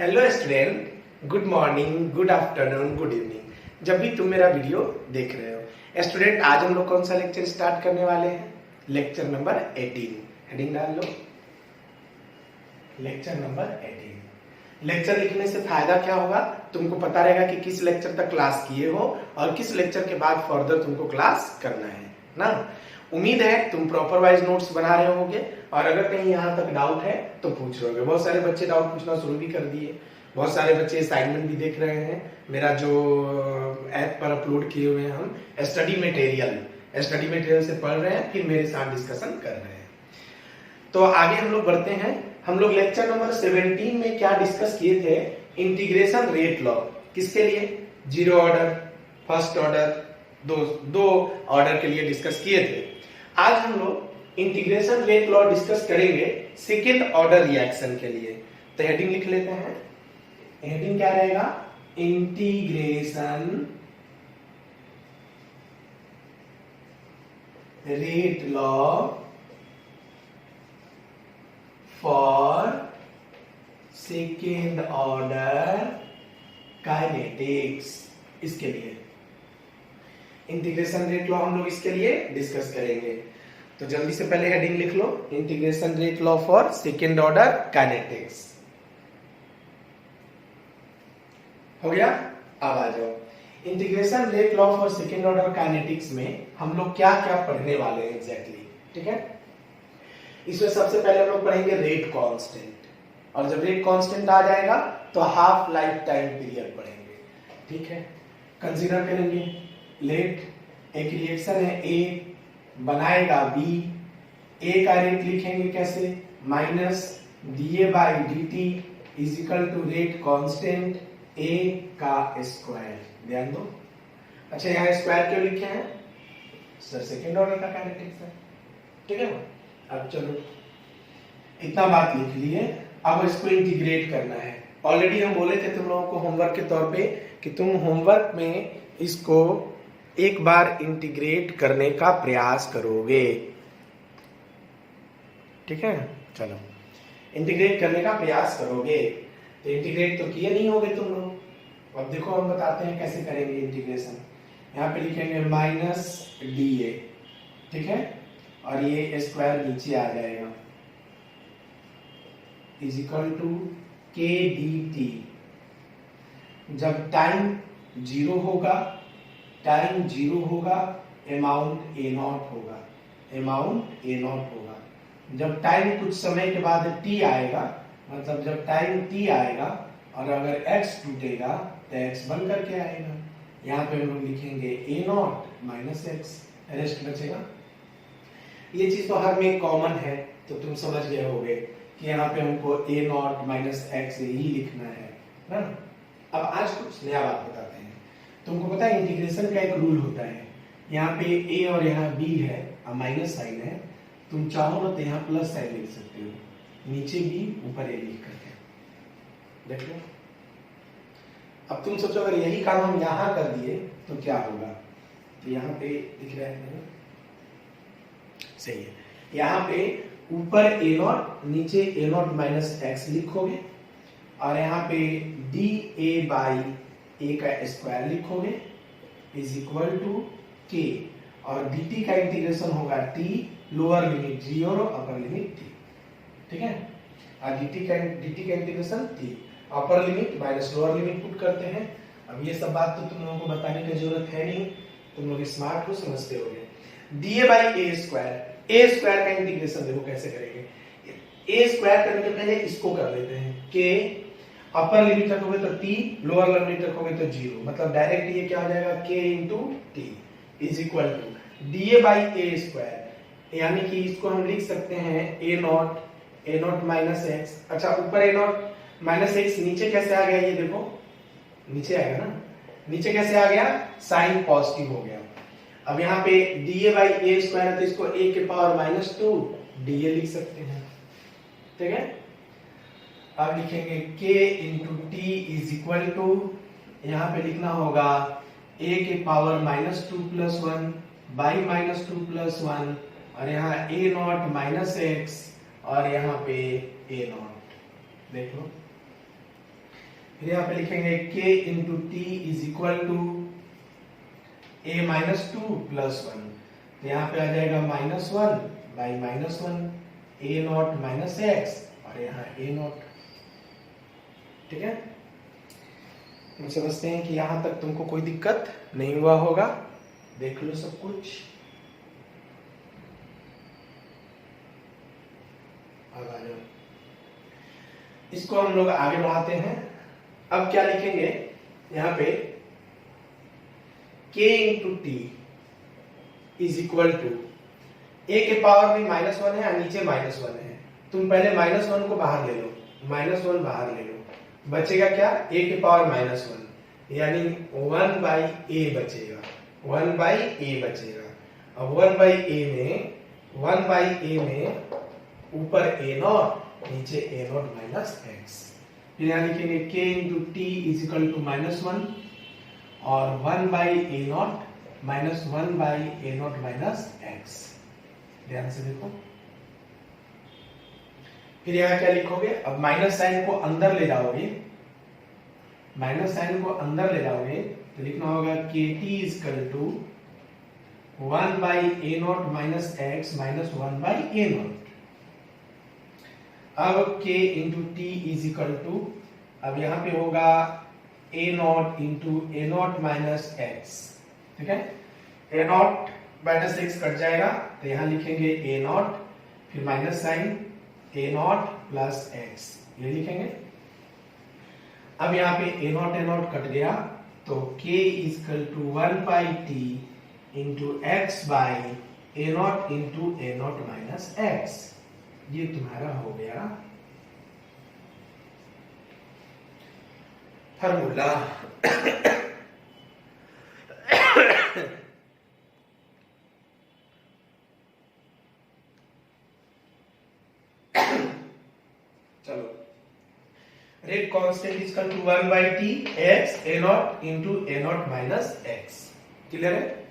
Hello student, good morning, good afternoon, good evening. जब भी तुम मेरा वीडियो देख रहे हो स्टूडेंट, आज हम लोग कौन सा लेक्चर स्टार्ट करने वाले हैं? Lecture number 18। हेडिंग डाल लो, लेक्चर नंबर 18। लेक्चर लिखने से फायदा क्या होगा? तुमको पता रहेगा कि किस लेक्चर तक क्लास किए हो और किस लेक्चर के बाद फर्दर तुमको क्लास करना है ना। उम्मीद है तुम प्रॉपर वाइज नोट्स बना रहे होगे और अगर कहीं यहाँ तक डाउट है तो पूछ रहे होगे। बहुत सारे बच्चे डाउट पूछना शुरू भी कर दिए, बहुत सारे बच्चे असाइनमेंट भी देख रहे हैं। मेरा जो ऐप पर अपलोड किए हुए हैं हम स्टडी मटेरियल से पढ़ रहे हैं, फिर मेरे साथ डिस्कशन कर रहे हैं। तो आगे हम लोग बढ़ते हैं। हम लोग लेक्चर नंबर 17 में क्या डिस्कस किए थे? Integration rate law. किसके लिए? जीरो ऑर्डर, फर्स्ट ऑर्डर, दो ऑर्डर के लिए डिस्कस किए थे। आज हम लोग इंटीग्रेशन रेट लॉ डिस्कस करेंगे सेकेंड ऑर्डर रिएक्शन के लिए। तो हेडिंग लिख लेते हैं। हेडिंग क्या रहेगा? Integration rate law for second order kinetics. इसके लिए इंटीग्रेशन रेट लॉ हम लोग इसके लिए डिस्कस करेंगे। तो जल्दी से पहले हेडिंग लिख लो, integration rate law for second order kinetics. हो गया? अब आ जाओ। Integration rate law for second order kinetics में हम लोग क्या क्या पढ़ने वाले हैं एग्जैक्टली, ठीक है? इसमें सबसे पहले हम लोग पढ़ेंगे रेट कांस्टेंट, और जब रेट कांस्टेंट आ जाएगा तो हाफ लाइफ टाइम पीरियड पढ़ेंगे, ठीक है? कंसीडर करेंगे लेट एक रिएक्शन है ए, बनाएगा बी। ए का रेट लिखेंगे कैसे? Minus d A by D t is equal to rate constant A का स्क्वायर। ध्यान दो। अच्छा, यहाँ स्क्वायर क्यों लिखे हैं? सर सेकेंड ऑर्डर का काइनेटिक्स है, ठीक है ना? अब चलो इतना बात लिख लिए, अब इसको इंटीग्रेट करना है। ऑलरेडी हम बोले थे तुम लोगों को होमवर्क के तौर पे कि तुम होमवर्क में इसको एक बार इंटीग्रेट करने का प्रयास करोगे, ठीक है? चलो इंटीग्रेट करने का प्रयास करोगे। तो इंटीग्रेट तो किए नहीं होगे तुम लोग। अब देखो हम बताते हैं कैसे करेंगे इंटीग्रेशन। यहाँ पे लिखेंगे माइनस डी ए, ठीक है? और ये स्क्वायर नीचे आ जाएगा इज इक्वल टू के डी टी। जब टाइम जीरो होगा अमाउंट ए नॉट होगा। जब टाइम कुछ समय के बाद टी आएगा, मतलब जब टाइम टी आएगा और अगर एक्स टूटेगा तो एक्स बन करके आएगा। यहाँ पे हम लोग लिखेंगे A not minus x, rest बचेगा। ये चीज तो हर में कॉमन है, तो तुम समझ गए होगे कि यहाँ पे हमको ए नॉट माइनस एक्स ही लिखना है ना। अब आज कुछ नया बात बताते हैं। तुमको पता है इंटीग्रेशन का एक रूल होता है। यहाँ पे ए और यहाँ बी है और माइनस साइन है। तुम चाहो ना तो यहाँ प्लस साइन लिख सकते हो, नीचे बी ऊपर ए लिख करके। देख लो। अब तुम सोचो अगर यही काम हम यहाँ कर दिए तो क्या होगा? तो यहाँ पे दिख रहा है, सही है। यहाँ पे ऊपर ए नॉट, नीचे ए नॉट माइनस एक्स लिखोगे और यहाँ पे डी ए बाई ए का स्क्वायर लिखोगे इज इक्वल टू के, और डी टी का इंटीग्रेशन होगा T, lower limit zero, upper limit T, ठीक है? और डी टी का integration T, upper limit minus lower limit put करते हैं। अब ये सब बात तो तुम लोगों को बताने की जरूरत है नहीं, तुम लोग स्मार्ट हो, समझते होगे। D A by A square का इंटीग्रेशन देखो कैसे करेंगे। ए स्क्वायर करने के पहले इसको कर लेते हैं के, अपर लिमिट रखोगे तो टी, लोअर लिमिट रखोगे तो जीरो, मतलब डायरेक्ट ये क्या हो जाएगा? K into T is equal to D A by A square, यानी कि इसको हम लिख सकते हैं ए नॉट माइनस एक्स। अच्छा, ऊपर ए नॉट माइनस एक्स, नीचे कैसे आ गया? ये देखो नीचे आएगा ना, नीचे कैसे आ गया? साइन पॉजिटिव हो गया। अब यहाँ पे D A by A square है तो इसको ए के power minus two D A लिख सकते हैं, ठीक है? अब लिखेंगे k into T is equal to, यहाँ पे लिखना होगा a के power minus two plus one by minus two plus one, और यहाँ a नॉट माइनस एक्स और यहाँ पे a नॉट। देख लो फिर यहाँ पे लिखेंगे k into T is equal to a minus two plus one, तो यहाँ पे आ जाएगा minus one by minus one, a not minus X और यहाँ a नॉट। ठीक है, हम समझते हैं कि यहाँ तक तुमको कोई दिक्कत नहीं हुआ होगा। देख लो सब कुछ। अब आ जाओ, इसको हम लोग आगे बढ़ाते हैं। अब क्या लिखेंगे यहाँ पे, k into T is equal to, a के पावर में माइनस वन है और नीचे माइनस वन है, तुम पहले माइनस वन को बाहर ले लो, माइनस वन बाहर ले लो, बचेगा क्या, a के पावर माइनस वन, यानी वन बाई ए बचेगा, वन बाई ए बचेगा। अब वन बाई ए में ऊपर ए नॉट नीचे ए नॉट माइनस एक्स, फिर यहाँ लिखेंगे k into T is equal to minus one और one by A not minus one by A not minus x. ध्यान से देखो, फिर यहाँ क्या लिखोगे, अब माइनस साइन को अंदर ले जाओगे, माइनस साइन को अंदर ले जाओगे तो लिखना होगा K t is equal to one by A not minus x minus one by A naught. अब k into T is equal to, अब यहाँ पे होगा A not into A not minus x. ठीक है, A not minus x cut जाएगा तो यहाँ लिखेंगे ए नॉट, फिर minus sign A naught plus x, ये लिखेंगे। अब यहाँ पे ए नॉट कट गया तो k is equal to one by T into X by A not into A not minus X, ये तुम्हारा हो गया फॉर्मूला। चलो, rate constant is equal to one by T X A not into A not minus X. Clear है?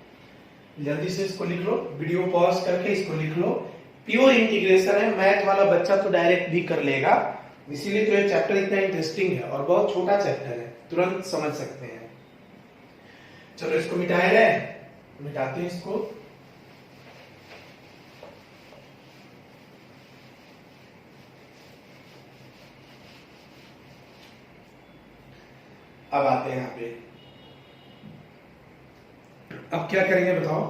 जल्दी से इसको लिख लो, वीडियो पॉज करके इसको लिख लो। प्योर इंटीग्रेशन है, मैथ वाला बच्चा तो डायरेक्ट भी कर लेगा, इसीलिए तो ये चैप्टर इतना इंटरेस्टिंग है और बहुत छोटा चैप्टर है, तुरंत समझ सकते हैं। चलो इसको मिटाए रहे, मिटाते हैं इसको। अब आते हैं यहाँ पे, अब क्या करेंगे बताओ।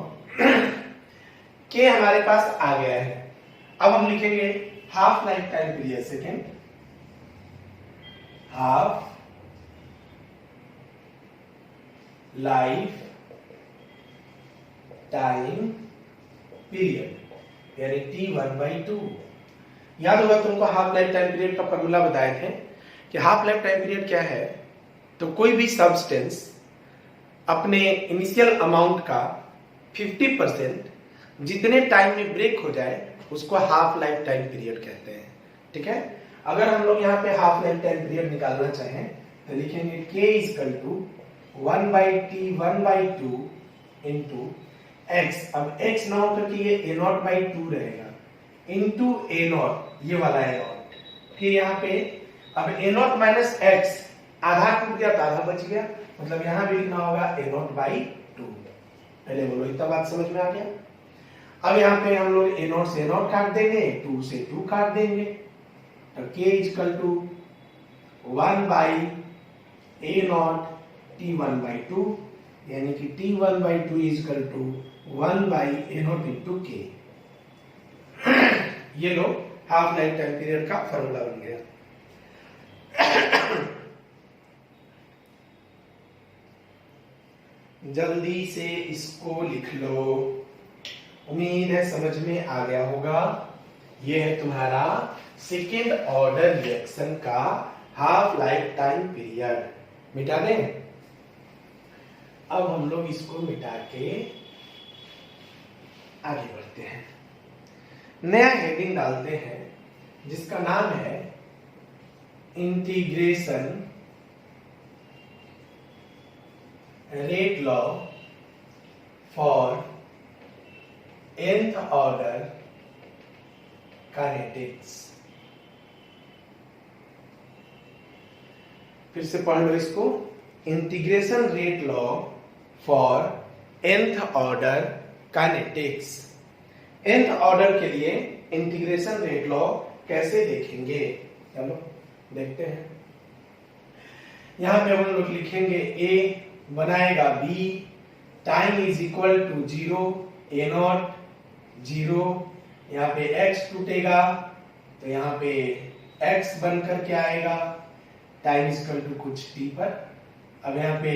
के हमारे पास आ गया है, अब हम लिखेंगे half life time period, second half life time period, यानी t1/2। याद होगा तुमको हाफ लाइफ टाइम पीरियड का फॉर्मूला बताए थे कि हाफ लाइफ टाइम पीरियड क्या है, तो कोई भी सब्सटेंस अपने इनिशियल अमाउंट का 50% जितने टाइम में ब्रेक हो जाए उसको हाफ लाइफ टाइम पीरियड कहते हैं। ठीक है, अगर हम लोग यहाँ पे हाफ लाइफ टाइम पीरियड निकालना चाहें तो लिखेंगे k is equal to 1/t 1/2 into x। अब x ना होकर के ये a0/2 रहेगा इंटू a0, ये वाला a0। फिर यहाँ पे अब a0 माइनस x, आधा टूट गया तो आधा बच गया, मतलब यहाँ भी लिखना होगा a0/2। पहले बोलो, इतना बात समझ में आ गया। अब यहाँ पे हम लोग a0 से a0 काट देंगे, 2 से 2 काट देंगे, तो k is equal to 1/a0 t1/2, यानी कि t1/2 is equal to 1/a0 into k। ये लो, हाफ लाइफ टाइम पीरियड का फॉर्मूला बन गया। जल्दी से इसको लिख लो, उम्मीद है समझ में आ गया होगा। ये है तुम्हारा सेकेंड ऑर्डर रिएक्शन का हाफ लाइफ टाइम पीरियड। मिटा दें। अब हम लोग इसको मिटा के आगे बढ़ते हैं, नया हेडिंग डालते हैं जिसका नाम है integration rate law for nth order kinetics. फिर से पढ़ लो इसको, integration rate law for nth order kinetics. nth order के लिए इंटीग्रेशन रेट लॉ कैसे देखेंगे, चलो देखते हैं। यहां पे हम लोग लिखेंगे a बनाएगा b, time is equal to 0, a0 0, यहाँ पे x टूटेगा तो यहाँ पे x बन करके आएगा, टाइम इज इक्वल टू कुछ t पर। अब यहाँ पे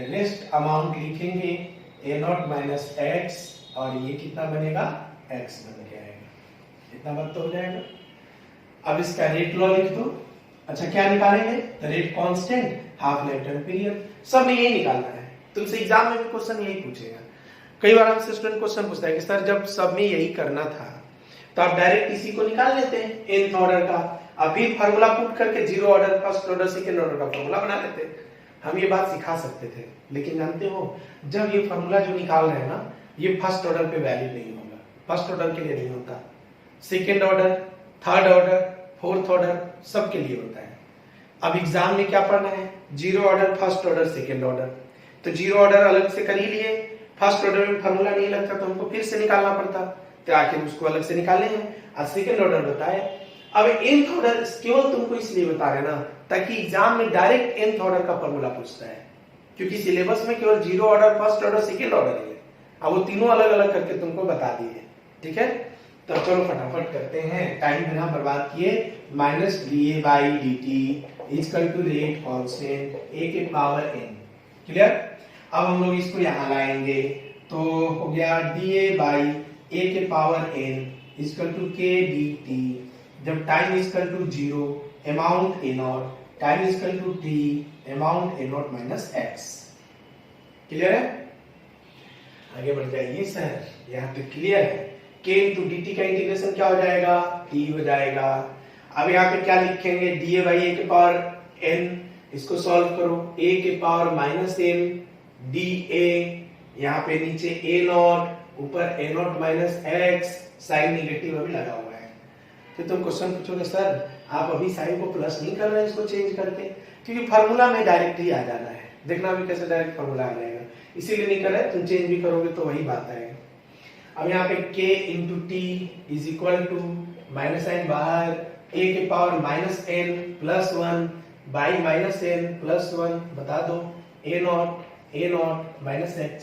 रेस्ट अमाउंट लिखेंगे a0 माइनस x, और ये कितना बनेगा, x बन के आएगा, इतना बात तो हो जाएगा। अब इसका रेट लॉ लिख दो। अच्छा क्या निकालेंगे, the rate constant, half life time period, सब में यही निकालना है। तुमसे एग्जाम में भी क्वेश्चन यही पूछेगा। कई बार हमसे स्टूडेंट क्वेश्चन पूछता है कि सर जब सब में यही करना था तो आप डायरेक्ट इसी को निकाल लेते हैं nth ऑर्डर का, अब फिर फार्मूला पुट करके 0 order, first order, second order का फार्मूला बना लेते। हम ये बात सिखा सकते थे, लेकिन जानते हो जब ये फार्मूला जो निकाल रहे हैं ना, ये फर्स्ट ऑर्डर पे वैलिड नहीं होगा, फर्स्ट ऑर्डर के लिए नहीं होता, second order, third order, fourth order सबके लिए होता है। अब एग्जाम में क्या पढ़ना है, 0 order, first order, second order, तो 0 ऑर्डर अलग से कर ही लिए, फर्स्ट ऑर्डर में फार्मूला नहीं लगता तो हमको फिर से निकालना पड़ता, तो आखिर उसको अलग से निकाले हैं। और सेकंड ऑर्डर बताए। अब nth ऑर्डर केवल तुमको इसलिए बता रहे ना ताकि एग्जाम में डायरेक्ट nth ऑर्डर का फार्मूला पूछता है, क्योंकि सिलेबस में केवल 0 order, first order, second order है, अब वो तीनों अलग अलग करके तुमको बता दिए। ठीक है, तो चलो फटाफट करते हैं, टाइम बिना बर्बाद किए। Minus da/dt equal to rate constant a के पावर n, क्लियर। अब हम लोग इसको यहाँ लाएंगे तो हो गया da/a के power n equal to k dt, जब time equal to 0, amount a0, time equal to t, amount a0 minus x, clear है। आगे बढ़ जाइए सर, यहाँ पे क्लियर है। k इंटू dt का इंटीग्रेशन क्या हो जाएगा, t हो जाएगा। अब यहाँ पे क्या लिखेंगे, da/a के पावर n, इसको सॉल्व करो, a के पावर माइनस n da, यहाँ पे नीचे a0, ऊपर a0 minus x, sign negative अभी लगा हुआ है। तो तुम क्वेश्चन पूछोगे सर आप अभी साइन को प्लस नहीं कर रहे हैं इसको चेंज करके, क्योंकि फार्मूला में डायरेक्ट ही आ जाना है, देखना अभी कैसे डायरेक्ट फार्मूला आ जाएगा, इसीलिए नहीं कर रहे। तुम चेंज भी करोगे तो वही बात आएगा। अब यहाँ पे k into T is equal to minus sign बाहर, a के power minus n plus 1 by minus n plus 1, बता दो a0 माइनस x,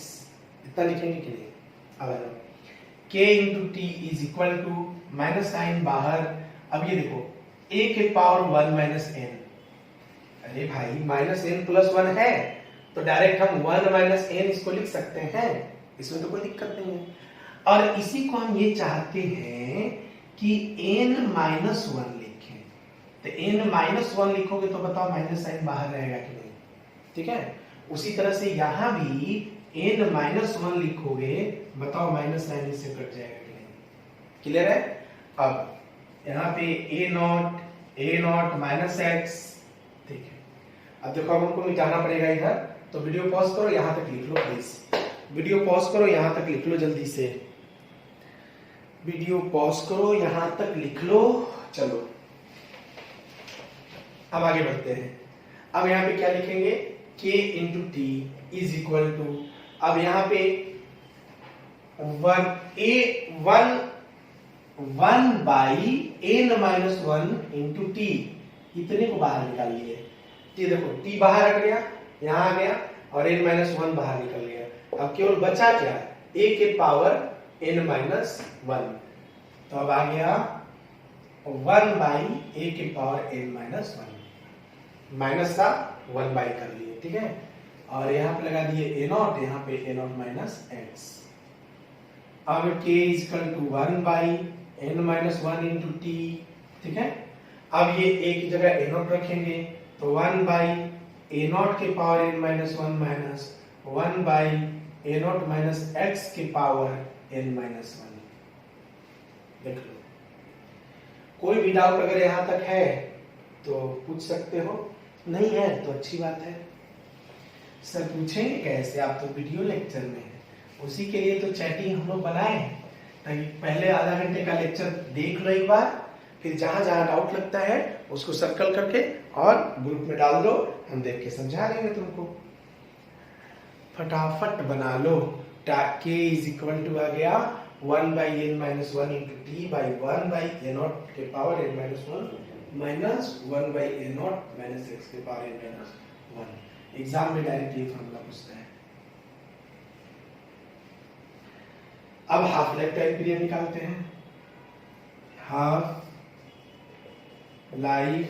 इतना लिखेंगे कि नहीं। अब k into T is equal to minus sign बाहर, अब ये देखो a के पावर 1 माइनस n, अरे भाई माइनस n प्लस 1 है तो डायरेक्ट हम 1 माइनस n इसको लिख सकते हैं, इसमें तो कोई दिक्कत नहीं है। और इसी को हम ये चाहते हैं कि n माइनस 1 लिखें, तो n माइनस 1 लिखोगे तो बताओ माइनस साइन बाहर रहेगा कि नहीं, ठीक है। उसी तरह से यहां भी n माइनस 1 लिखोगे, बताओ माइनस साइन इससे कट जाएगा कि नहीं, क्लियर है। अब यहाँ पे a0 माइनस x, ठीक है। अब देखो अब हमको मिटाना पड़ेगा इधर, तो वीडियो पॉज करो, यहां तक लिख लो प्लीज, वीडियो पॉज करो, यहां तक लिख लो जल्दी से, वीडियो पॉज करो, यहां तक लिख लो। चलो अब आगे बढ़ते हैं। अब यहाँ पे क्या लिखेंगे, k into T is equal to, अब यहाँ पे 1 by n minus 1 into T, इतने को बाहर निकाल लिए, ये देखो t बाहर हट गया, यहाँ आ गया, और n माइनस 1 बाहर निकल गया। अब केवल बचा क्या, a के पावर n माइनस 1, तो अब आ गया 1 बाई a के पावर n माइनस 1, माइनस का 1 बाई कर लिए, ठीक है। और यहाँ पे लगा दिए a0, यहाँ पे a0 माइनस x। अब k equal to 1 by n minus 1 into T, ठीक है। अब ये a की जगह a0 रखेंगे, तो 1 बाई a0 के power n minus 1 minus 1 by a0 minus x के पावर n माइनस 1। देख लो, कोई भी डाउट अगर यहाँ तक है तो पूछ सकते हो, नहीं है तो अच्छी बात है। सर पूछेंगे कैसे, आप तो वीडियो लेक्चर में हैं, उसी के लिए तो चैटिंग हम लोग बनाए हैं, ताकि पहले आधा घंटे का लेक्चर देख लो एक बार, फिर जहां जहां डाउट लगता है उसको सर्कल करके और ग्रुप में डाल दो, हम देख के समझा देंगे तुमको। फटाफट बना लो। k इज इक्वल टू आ गया 1/n-1 into T by 1/a0 के power n-1 minus 1/a0 minus x के पावर n-1। एग्जाम में डायरेक्ट ये फॉर्मूला पूछता है। अब हाफ लाइफ टाइम पीरियड निकालते हैं। हाफ लाइफ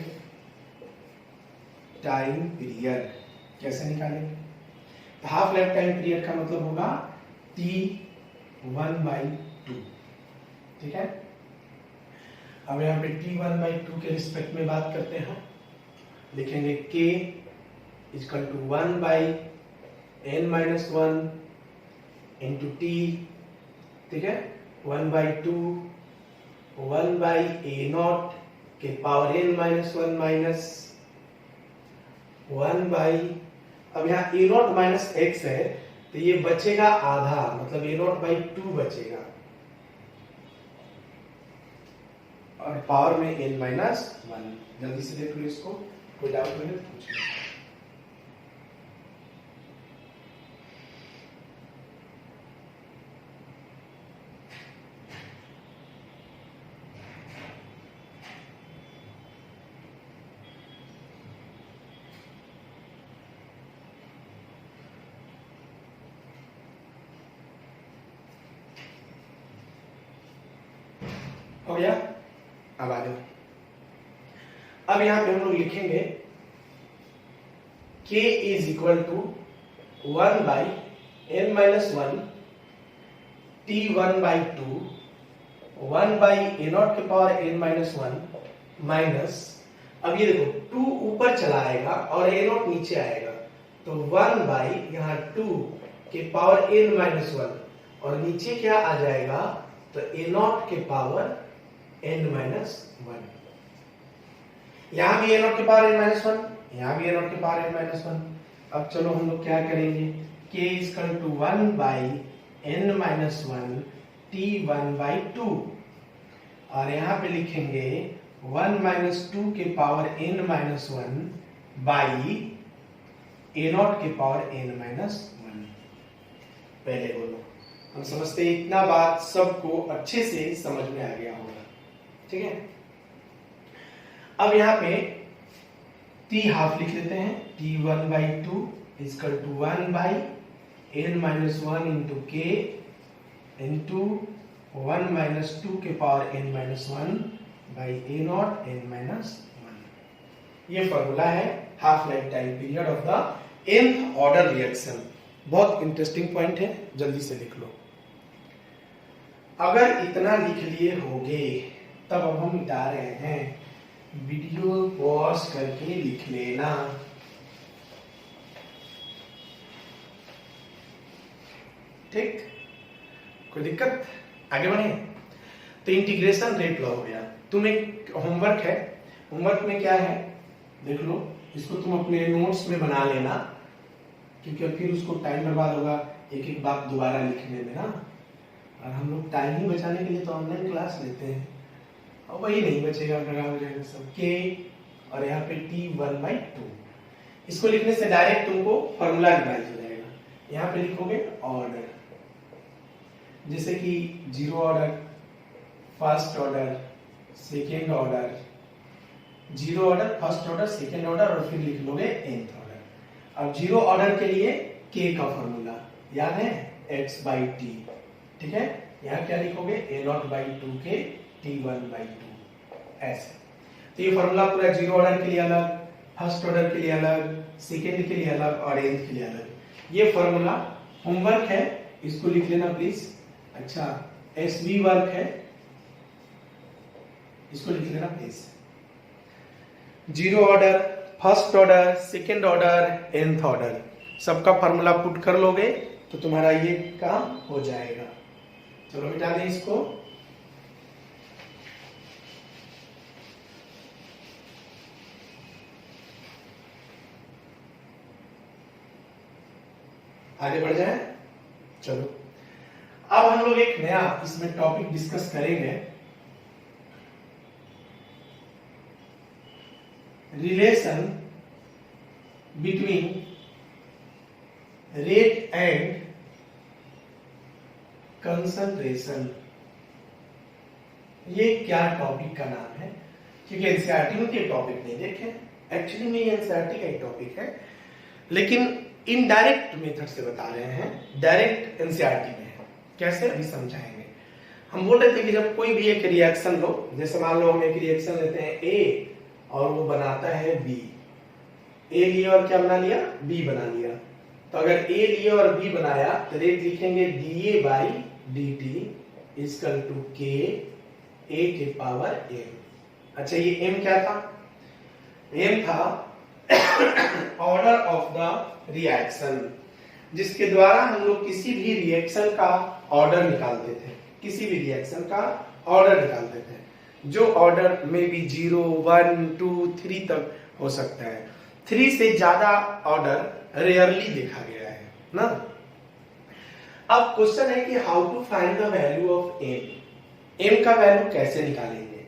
टाइम पीरियड कैसे निकालेंगे? हाफ लाइफ टाइम पीरियड का मतलब होगा T1/2। ठीक है, अब यहां पे T1/2 के रिस्पेक्ट में बात करते हैं। लिखेंगे K equal to 1/n-1 into T। ठीक है, 1/2 1/a0 के पावर n-1 माइनस 1/, अब यहाँ a0 माइनस x है तो ये बचेगा आधा, मतलब a0/2 बचेगा और पावर में n-1। जल्दी से देख लो इसको, कोई डाउट नहीं तो पूछ लो। हो गया? अब आ जाओ। अब यहां पे हम लोग लिखेंगे k is equal to 1/n-1 T1/2 1/a0 के पावर n-1 माइनस, अब ये देखो 2 ऊपर चला आएगा और a0 नीचे आएगा, तो 1/ यहाँ 2 के पावर n-1 और नीचे क्या आ जाएगा, तो a0 के पावर n-1। यहां भी a0 के पावर n-1, यहां भी a0 के पावर n-1। अब चलो हम लोग क्या करेंगे, k equal to 1/n-1 T1/2 और यहां पे लिखेंगे 1 - 2 के पावर n-1 बाई a0 के पावर n-1। पहले बोलो, हम समझते हैं इतना बात सबको अच्छे से समझ में आ गया होगा। ठीक है, अब यहां पे t हाफ लिख लेते हैं। T1/2 equal to 1/n-1 into k into 1 - 2 के power n-1 by a0 n-1। ये फॉर्मूला है half life time period of the nth order reaction. बहुत इंटरेस्टिंग पॉइंट है, जल्दी से लिख लो। अगर इतना लिख लिए होगे तब अब हम मिटा रहे हैं, वीडियो पॉज करके लिख लेना। ठीक, कोई दिक्कत? आगे बढ़े तो इंटीग्रेशन रेट लॉ हो गया। तुम एक होमवर्क है, होमवर्क में क्या है देख लो, इसको तुम अपने नोट्स में बना लेना, क्योंकि फिर उसको टाइम बर्बाद होगा एक एक बात दोबारा लिखने में ना। और हम लोग टाइम ही बचाने के लिए तो ऑनलाइन क्लास लेते हैं, और वही नहीं बचेगा, खराब हो जाएगा सब। k और यहाँ पे T1/2, इसको लिखने से डायरेक्ट तुमको फॉर्मूला रिवाइज हो जाएगा। यहाँ पे लिखोगे ऑर्डर, जैसे कि 0 order, first order, second order, 0 order, first order, second order और फिर लिख लोगे nth ऑर्डर। अब 0 ऑर्डर के लिए k का फॉर्मूला याद है, x/t। ठीक है, यहाँ क्या लिखोगे, a0/2 के T1/2 ऐसे। तो ये फॉर्मूला पूरा 0 ऑर्डर के लिए अलग, फर्स्ट ऑर्डर के लिए अलग, सेकेंड के लिए अलग और nth के लिए अलग। ये फॉर्मूला होमवर्क है, इसको लिख लेना प्लीज। अच्छा, SB वर्क है, इसको लिख लेना please. 0 order, first order, second order, nth order, सबका फॉर्मूला पुट कर लोगे तो तुम्हारा ये काम हो जाएगा। चलो मिटा दें इसको। आगे बढ़ जाए, चलो अब हम लोग एक नया इसमें टॉपिक डिस्कस करेंगे। Relation between rate and concentration. ये क्या टॉपिक का नाम है, क्योंकि एनसीईआरटी में ये टॉपिक नहीं देखे, एक्चुअली में ये एनसीईआरटी का एक टॉपिक है, लेकिन इनडायरेक्ट मेथड से बता रहे हैं, डायरेक्ट एनसीईआरटी में है। कैसे, अभी समझाएंगे। हम बोल रहे थे कि जब कोई भी एक रिएक्शन लो, जैसे मान लो हम एक रिएक्शन लेते हैं ए और वो बनाता है बी, ए लिया और क्या बना लिया, बी बना लिया। तो अगर ए लिए और बी बनाया तो रेट लिखेंगे D A by D T is equal to K A के पावर एम। अच्छा, ये एम क्या था, एम था ऑर्डर ऑफ द रिएक्शन, जिसके द्वारा हम लोग किसी भी रिएक्शन का ऑर्डर निकालते थे, किसी भी रिएक्शन का ऑर्डर निकालते थे, जो ऑर्डर में भी 0, 1, 2, 3 तक हो सकता है। 3 से ज्यादा ऑर्डर रेयरली देखा गया है ना। अब क्वेश्चन है कि how to find the value of M. M का वैल्यू कैसे निकालेंगे?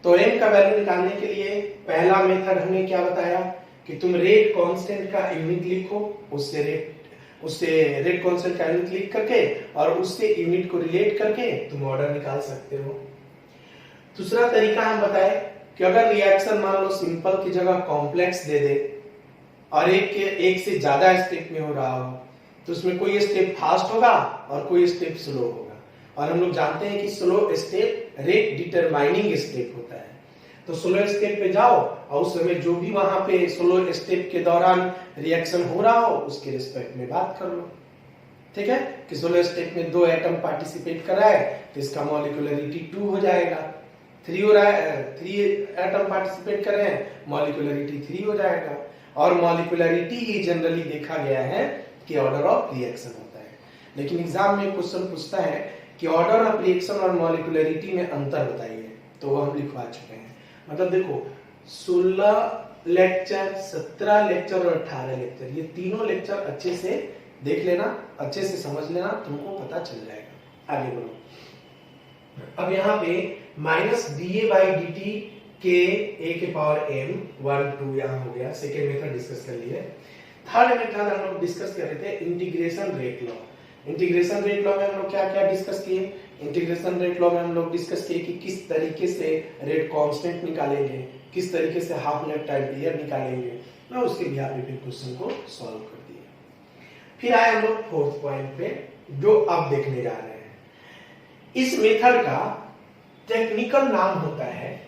तो एम का वैल्यू निकालने के लिए पहला मेथड हमने क्या बताया कि तुम रेट कांस्टेंट का यूनिट लिखो, उससे रेट कांस्टेंट का यूनिट लिख करके और उससे यूनिट को रिलेट करके तुम ऑर्डर निकाल सकते हो। दूसरा तरीका हम बताए कि अगर रिएक्शन मान लो सिंपल की जगह कॉम्प्लेक्स दे दे और एक से ज्यादा स्टेप में हो रहा हो, तो उसमें कोई स्टेप फास्ट होगा और कोई स्टेप स्लो होगा, और हम लोग जानते हैं कि slow step rate determining step होता है। तो स्लो स्टेप पे जाओ और उस समय जो भी वहां पे स्लो स्टेप के दौरान रिएक्शन हो रहा हो उसके रिस्पेक्ट में बात कर लो, ठीक है। कि स्लो स्टेप में 2 एटम पार्टिसिपेट कर रहा है तो इसका मॉलिक्यूलरिटी 2 हो जाएगा, 3 हो रहा है, 3 एटम पार्टिसिपेट कर रहे हैं, मॉलिक्यूलरिटी 3 हो जाएगा। और मॉलिक्यूलरिटी ही जनरली देखा गया है कि ऑर्डर ऑफ रिएक्शन होता है। लेकिन एग्जाम में क्वेश्चन पूछता है कि ऑर्डर ऑफ रिएक्शन और मॉलिक्यूलरिटी में अंतर बताइए, तो वो हम लिखवा चुके हैं। मतलब देखो 16 लेक्चर, 17 लेक्चर और 18 लेक्चर, ये तीनों लेक्चर अच्छे से देख लेना, अच्छे से समझ लेना, तुमको पता चल जाएगा। आगे बढ़ो। अब यहाँ पे minus d A by D T के ए के पावर एम 1, 2 यहाँ हो गया। सेकेंड मेथड डिस्कस कर लिए। थर्ड मेथड हम लोग डिस्कस कर रहे थे integration rate law. Integration rate law में हम लोग क्या क्या डिस्कस किए? इंटीग्रेशन रेट लॉ में हम लोग डिस्कस किए कि किस तरीके से रेट कांस्टेंट निकालेंगे, किस तरीके से हाफ लाइफ टाइम पीरियड निकालेंगे। मैं उसके भी आप फिर क्वेश्चन को सॉल्व कर दिया। फिर आए हम लोग फोर्थ पॉइंट पे, जो अब देखने जा रहे हैं। इस मेथड का टेक्निकल नाम होता है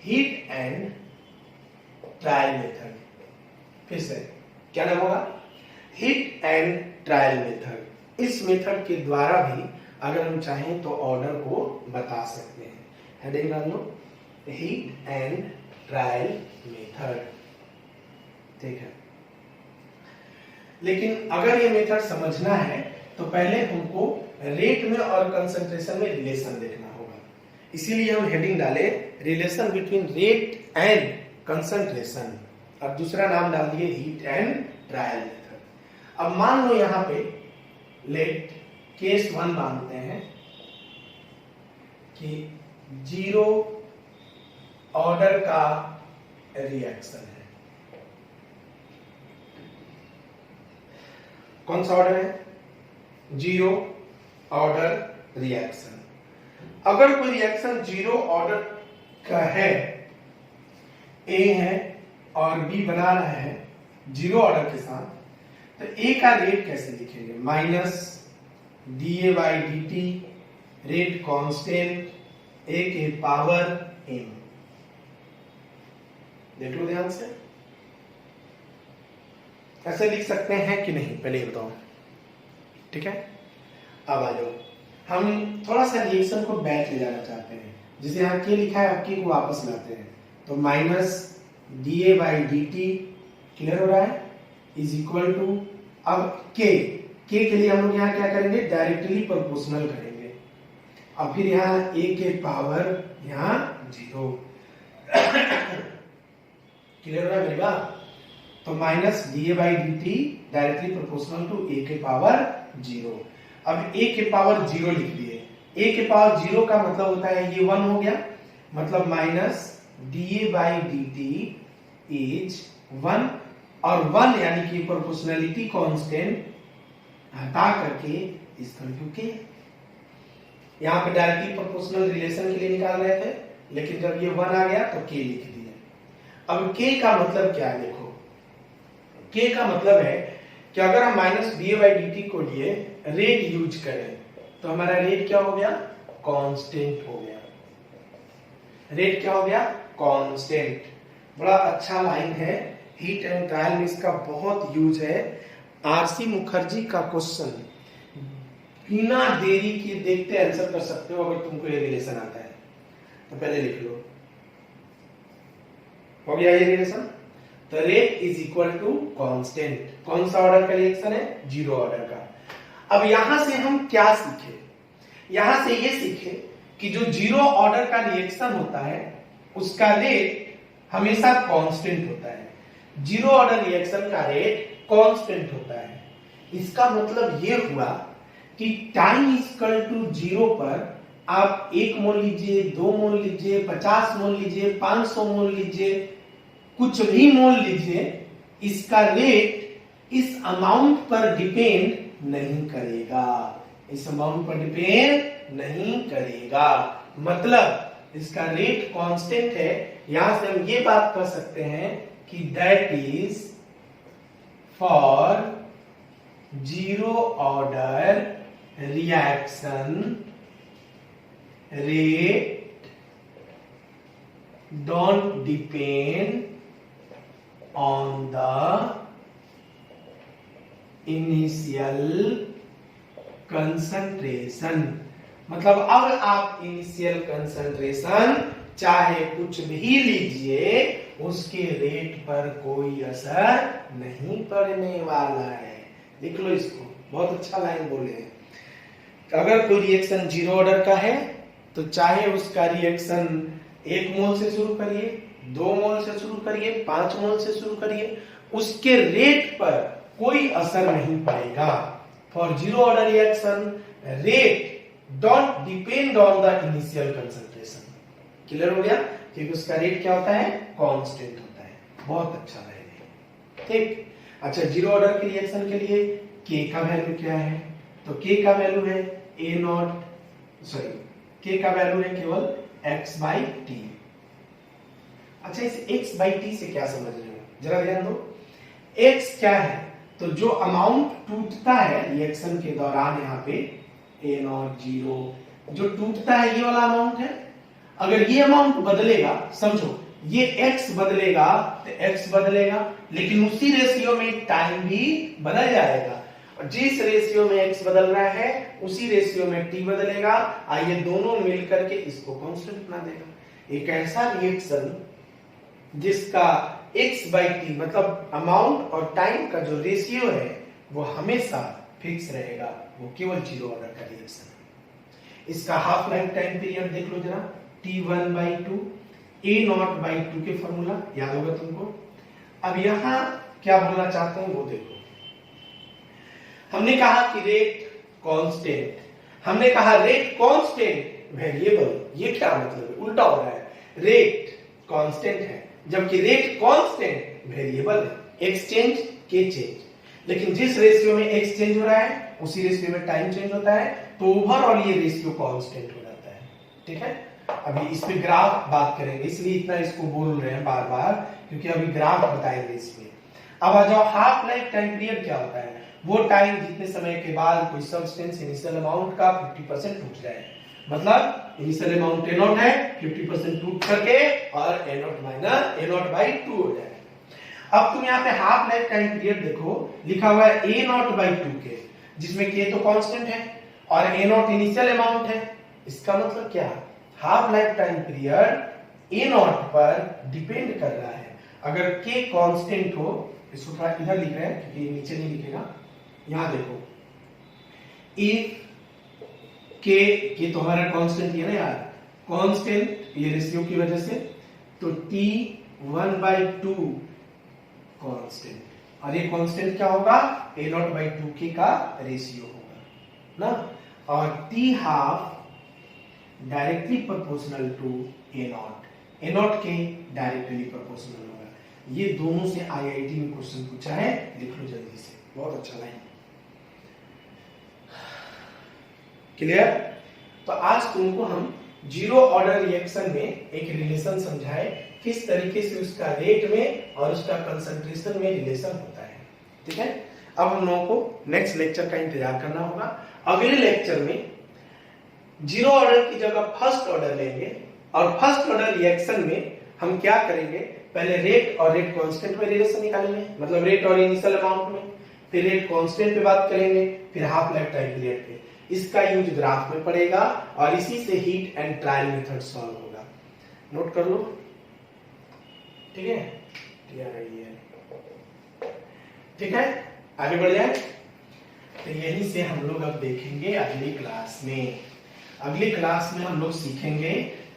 हीट एंड ट्रायल मेथड। फिर से क्या नाम होगा? Heat and trial method. इस मेथड के द्वारा भी अगर हम चाहें तो ऑर्डर को बता सकते हैं। हेडिंग डाल लो, हीट एंड ट्रायल मेथड, ठीक है। लेकिन अगर ये मेथड समझना है तो पहले हमको रेट में और कंसंट्रेशन में रिलेशन देखना होगा। इसीलिए हम हेडिंग डाले relation between rate and concentration, और दूसरा नाम डाल दिए हीट एंड ट्रायल मेथड। अब मान लो यहां पे लेट केस 1 मानते हैं कि 0 ऑर्डर का रिएक्शन है। कौन सा ऑर्डर है? 0 ऑर्डर रिएक्शन। अगर कोई रिएक्शन 0 ऑर्डर का है, ए है और बी बना रहा है 0 ऑर्डर के साथ, तो ए का रेट कैसे लिखेंगे? Minus d A by D t rate constant A के पावर एम। देख लो ध्यान से, ऐसे लिख सकते हैं कि नहीं, पहले बताओ, ठीक है। अब आ जाओ, हम थोड़ा सा रिएक्शन को बैक ले जाना चाहते हैं, जिसे यहाँ के लिखा है अब के को वापस लाते हैं। तो minus d A by D T, clear हो रहा है, इज इक्वल टू, अब के के लिए हम लोग यहाँ क्या करेंगे? डायरेक्टली प्रोपोर्शनल करेंगे। अब फिर यहाँ ए के पावर यहाँ 0, क्लियर हो रहा है मेरी बात? तो minus d A by D t directly proportional to A के पावर 0। अब ए के पावर 0 लिख दिए। ए के पावर 0 का मतलब होता है ये 1 हो गया, मतलब माइनस dA/dt इज 1 और 1 यानी कि प्रोपोर्शनलिटी कांस्टेंट हटा करके इक्वल टू के। यहां पे डायरेक्टली प्रोपोर्शनल रिलेशन के लिए निकाल रहे थे, लेकिन जब ये 1 आ गया तो k लिख दिया। अब k का मतलब क्या है, देखो k का मतलब है कि अगर हम माइनस dA/dt को लिए रेट यूज करें तो हमारा रेट क्या हो गया, कांस्टेंट हो गया। रेट क्या हो गया, कांस्टेंट। बड़ा अच्छा लाइन है, हीट एंड ट्रायल में इसका बहुत यूज है। आरसी मुखर्जी का क्वेश्चन बिना देरी के देखते आंसर कर सकते हो अगर तुमको ये रिलेशन आता है तो पहले लिख लो। हो गया ये रिलेशन। तो rate is equal to constant. कौन सा ऑर्डर का रिएक्शन है, जीरो ऑर्डर का। अब यहां से हम क्या सीखे, यहां से ये सीखे कि जो जीरो ऑर्डर का रिएक्शन होता है उसका रेट हमेशा कांस्टेंट होता है। जीरो ऑर्डर रिएक्शन का रेट कांस्टेंट होता है। इसका मतलब ये हुआ कि टाइम इक्वल टू जीरो पर आप 1 मोल लीजिए, 2 मोल लीजिए, 50 मोल लीजिए, 500 मोल लीजिए, कुछ भी मोल लीजिए, इसका रेट इस अमाउंट पर डिपेंड नहीं करेगा। इस अमाउंट पर डिपेंड नहीं करेगा, मतलब इसका रेट कांस्टेंट है। यहां से हम ये बात कर सकते हैं कि that is for zero order reaction rate don't depend on the initial concentration. मतलब अब आप इनिशियल कंसंट्रेशन चाहे कुछ भी लीजिए उसके रेट पर कोई असर नहीं पड़ने वाला है। लिख लो इसको, बहुत अच्छा लाइन बोले हैं। अगर कोई रिएक्शन जीरो ऑर्डर का है तो चाहे उसका रिएक्शन 1 मोल से शुरू करिए, 2 मोल से शुरू करिए, 5 मोल से शुरू करिए, उसके रेट पर कोई असर नहीं पड़ेगा। For zero order reaction rate don't depend on the initial concentration. Clear हो गया, क्योंकि उसका रेट क्या होता है, कांस्टेंट होता है। बहुत अच्छा रहेगा, ठीक। अच्छा, जीरो ऑर्डर के रिएक्शन के लिए k का वैल्यू क्या है, तो k का वैल्यू है k का वैल्यू है केवल x/t। अच्छा, इस x/t से क्या समझ रहे हो, जरा ध्यान दो। x क्या है, तो जो अमाउंट टूटता है रिएक्शन के दौरान, यहाँ पे a0 0 जो टूटता है ये वाला अमाउंट है। अगर ये अमाउंट बदलेगा, समझो ये x बदलेगा तो x बदलेगा, लेकिन उसी रेशियो में टाइम भी बदल जाएगा। और जिस रेशियो में x बदल रहा है उसी रेशियो में t बदलेगा। आइए दोनों मिलकर के इसको कांस्टेंट बना देगा। एक ऐसा रिएक्शन जिसका x/t मतलब अमाउंट और टाइम का जो रेशियो है वो हमेशा फिक्स रहेगा, वो केवल जीरो ऑर्डर का रिएक्शन है। इसका हाफ लाइफ टाइम पीरियड देख लो जरा, T1/2 A0/2 के फॉर्मूला याद होगा तुमको। अब यहां क्या बोलना चाहते हैं वो देखो। हमने कहा कि रेट कांस्टेंट, हमने कहा रेट कांस्टेंट वेरिएबल, ये क्या मतलब है, उल्टा हो रहा है। रेट कांस्टेंट है जबकि रेट कांस्टेंट वेरिएबल है। एक्स चेंज के चेंज, लेकिन जिस रेशियो में एक्स चेंज हो रहा है उसी रेशियो में टाइम चेंज होता है, तो ओवरऑल ये रेशियो कांस्टेंट हो जाता है। ठीक है, अभी इस पे ग्राफ बात करेंगे, इसलिए इतना इसको बोल रहे हैं बार बार, क्योंकि अभी ग्राफ बताएंगे इसमें। अब आ जाओ, हाफ लाइफ टाइम पीरियड क्या होता है, वो टाइम जितने समय के बाद कोई सब्सटेंस इनिशियल अमाउंट का 50% टूट जाए। मतलब इनिशियल अमाउंट A0 है, 50% टूट करके और A0/2 हो जाए। अब तुम यहाँ पे हाफ लाइफ टाइम पीरियड देखो, लिखा हुआ है A0/2 के, जिसमें K तो कांस्टेंट है और A0 इनिशियल अमाउंट है। इसका मतलब क्या, half life time period A0 पर डिपेंड कर रहा है। अगर K कांस्टेंट हो, इसको थोड़ा इधर लिख रहे हैं क्योंकि नीचे नहीं लिखेगा, यहां देखो, इफ K तो हमारा कांस्टेंट है ना यार, कांस्टेंट ये रेशियो की वजह से, तो T1/2 कांस्टेंट, और ये कांस्टेंट क्या होगा, A0/2K का रेशियो होगा ना, और T half directly proportional to A0, A not के डायरेक्टली प्रोपोर्शनल होगा। ये दोनों से आईआईटी में क्वेश्चन पूछा है, लिख लो जल्दी से, बहुत अच्छा लाइन। क्लियर? तो आज तुमको हम जीरो ऑर्डर रिएक्शन में एक रिलेशन समझाए, किस तरीके से उसका रेट में और उसका कंसंट्रेशन में रिलेशन होता है। ठीक है, अब हम लोगों को नेक्स्ट लेक्चर का इंतजार करना होगा। अगले लेक्चर में जीरो ऑर्डर की जगह फर्स्ट ऑर्डर लेंगे और फर्स्ट ऑर्डर रिएक्शन में हम क्या करेंगे, पहले रेट और रेट कांस्टेंट में रिलेशन निकालेंगे, मतलब रेट और इनिशियल अमाउंट में, फिर रेट कांस्टेंट पे बात करेंगे, फिर हाफ लाइफ टाइम पीरियड पे। इसका यूज ग्राफ में पड़ेगा और इसी से heat and trial method solve होगा। नोट कर लो, ठीक है? ठीक है, आगे बढ़ जाए। तो यही से हम लोग अब देखेंगे अगली क्लास में। अगली क्लास में हम लोग सीखेंगे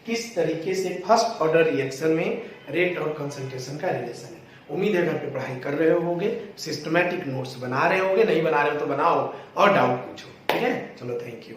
किस तरीके से फर्स्ट ऑर्डर रिएक्शन में रेट और कंसंट्रेशन का रिलेशन है। उम्मीद है घर पे पढ़ाई कर रहे होगे, सिस्टमैटिक नोट्स बना रहे होगे, नहीं बना रहे हो तो बनाओ और डाउट पूछो। ठीक है, चलो थैंक यू।